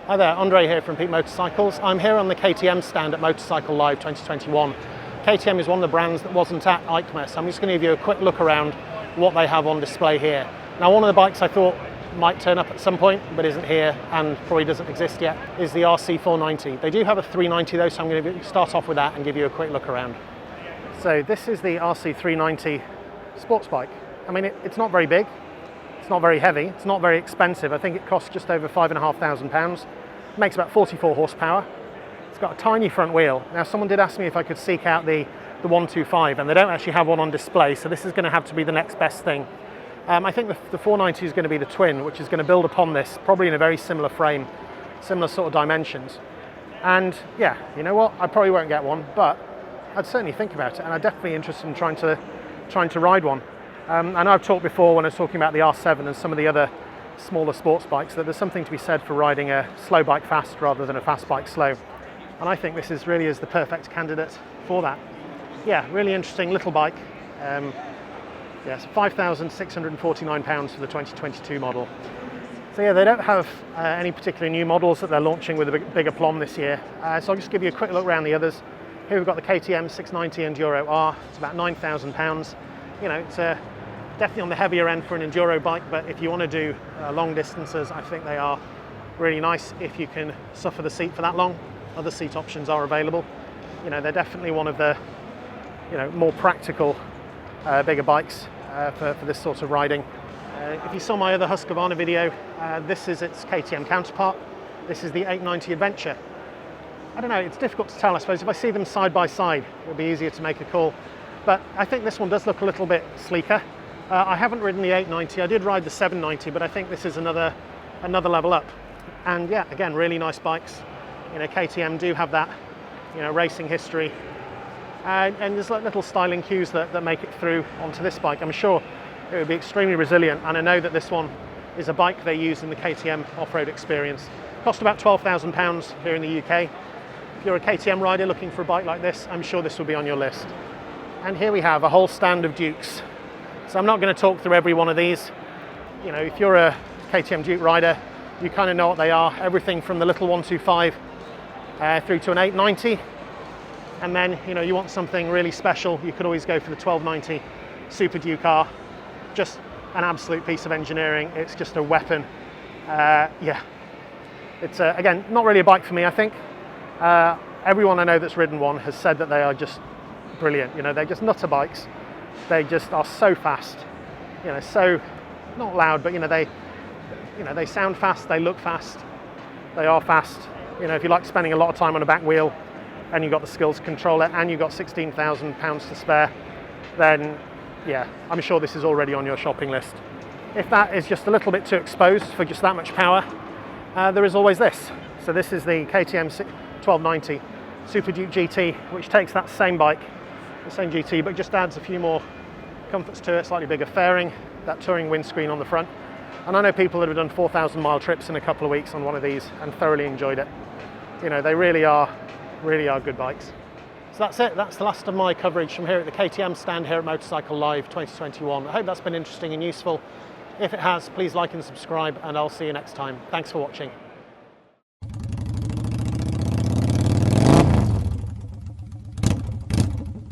Hi there, Andre here from Peak Motorcycles. I'm here on the KTM stand at Motorcycle Live 2021. KTM is one of the brands that wasn't at EICMA, so I'm just going to give you a quick look around what they have on display here. Now, one of the bikes I thought might turn up at some point, but isn't here and probably doesn't exist yet, is the RC490. They do have a 390 though, so I'm going to start off with that and give you a quick look around. So this is the RC390 sports bike. I mean, it's not very big. It's not very heavy, it's not very expensive. I think it costs just over £5,500. It makes about 44 horsepower. It's got a tiny front wheel. Now, someone did ask me if I could seek out the 125, and they don't actually have one on display, so this is going to have to be the next best thing. I think the 490 is going to be the twin, which is going to build upon this, probably in a very similar frame, similar sort of dimensions. And yeah, you know what? I probably won't get one, but I'd certainly think about it, and I'm definitely interested in trying to ride one. I know I've talked before when I was talking about the R7 and some of the other smaller sports bikes that there's something to be said for riding a slow bike fast rather than a fast bike slow. And I think this is the perfect candidate for that. Yeah, really interesting little bike. Yes, £5,649 for the 2022 model. So yeah, they don't have any particular new models that they're launching with a big aplomb this year. So I'll just give you a quick look around the others. Here we've got the KTM 690 Enduro R. It's about £9,000. You know, it's definitely on the heavier end for an enduro bike, but if you want to do long distances, I think they are really nice if you can suffer the seat for that long. Other seat options are available. You know, they're definitely one of the more practical bigger bikes for this sort of riding. If you saw my other Husqvarna video, this is its KTM counterpart. This is the 890 Adventure. I don't know, it's difficult to tell, I suppose. If I see them side by side, it'll be easier to make a call. But I think this one does look a little bit sleeker. I haven't ridden the 890, I did ride the 790, but I think this is another level up. And yeah, again, really nice bikes. You know, KTM do have that, racing history. And there's like little styling cues that make it through onto this bike. I'm sure it would be extremely resilient, and I know that this one is a bike they use in the KTM off-road experience. Cost about £12,000 here in the UK. If you're a KTM rider looking for a bike like this, I'm sure this will be on your list. And here we have a whole stand of Dukes. So I'm not going to talk through every one of these. You know, if you're a KTM Duke rider, you kind of know what they are. Everything from the little 125 through to an 890. And then, you want something really special, you could always go for the 1290 Super Duke R. Just an absolute piece of engineering. It's just a weapon. Yeah, it's again, not really a bike for me, I think. Everyone I know that's ridden one has said that they are just brilliant. They're just nutter bikes. They just are so fast. So not loud, but they sound fast. They look fast. They are fast. If you like spending a lot of time on a back wheel, and you've got the skills to control it, and you've got £16,000 to spare, then yeah, I'm sure this is already on your shopping list. If that is just a little bit too exposed for just that much power, there is always this. So this is the KTM 1290 Super Duke GT, which takes that same bike, the same GT, but just adds a few more comforts to it, slightly bigger fairing, that touring windscreen on the front. And I know people that have done 4,000 mile trips in a couple of weeks on one of these and thoroughly enjoyed it. They really are good bikes. So that's it, that's the last of my coverage from here at the KTM stand here at Motorcycle Live 2021. I hope that's been interesting and useful. If it has, please like and subscribe, and I'll see you next time. Thanks for watching.